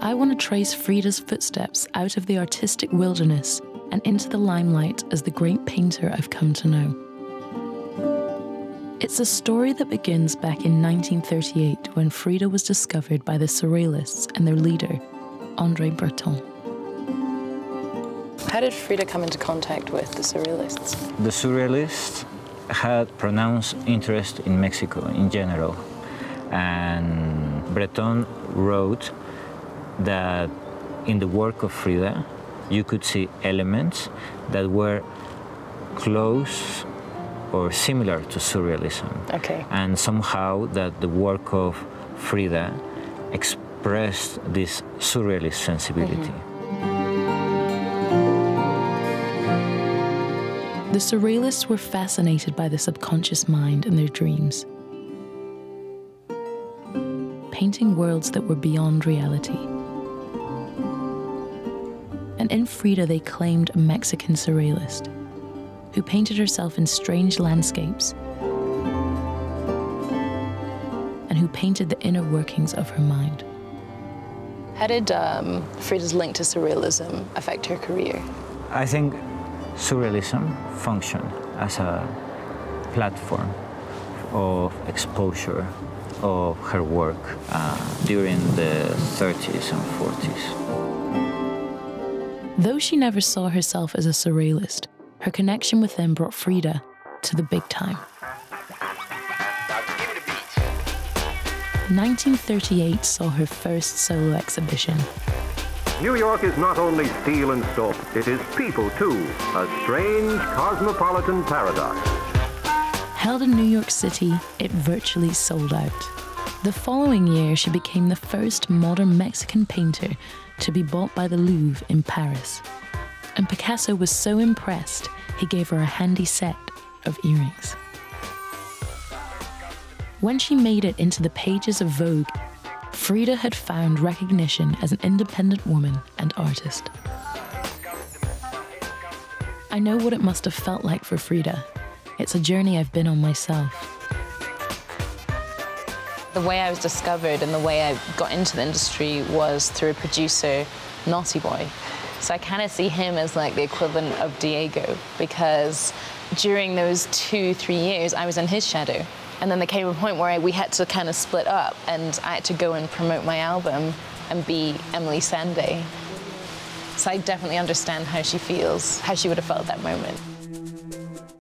I want to trace Frida's footsteps out of the artistic wilderness and into the limelight as the great painter I've come to know. It's a story that begins back in 1938 when Frida was discovered by the Surrealists and their leader, André Breton. How did Frida come into contact with the Surrealists? The Surrealists had pronounced interest in Mexico in general, and Breton wrote that in the work of Frida, you could see elements that were close or similar to Surrealism. Okay. And somehow that the work of Frida expressed this Surrealist sensibility. The Surrealists were fascinated by the subconscious mind and their dreams, painting worlds that were beyond reality. And in Frida, they claimed a Mexican Surrealist who painted herself in strange landscapes and who painted the inner workings of her mind. How did Frida's link to Surrealism affect her career? I think Surrealism functioned as a platform of exposure of her work during the 30s and 40s. Though she never saw herself as a Surrealist, her connection with them brought Frida to the big time. 1938 saw her first solo exhibition. New York is not only steel and soap, it is people too, a strange cosmopolitan paradox. Held in New York City, it virtually sold out. The following year, she became the first modern Mexican painter to be bought by the Louvre in Paris. And Picasso was so impressed, he gave her a handy set of earrings. When she made it into the pages of Vogue, Frida had found recognition as an independent woman and artist. I know what it must have felt like for Frida. It's a journey I've been on myself. The way I was discovered and the way I got into the industry was through a producer, Naughty Boy. So I kind of see him as like the equivalent of Diego, because during those 2-3 years, I was in his shadow. And then there came a point where we had to kind of split up, and I had to go and promote my album and be Emily Sandé. So I definitely understand how she feels, how she would have felt at that moment.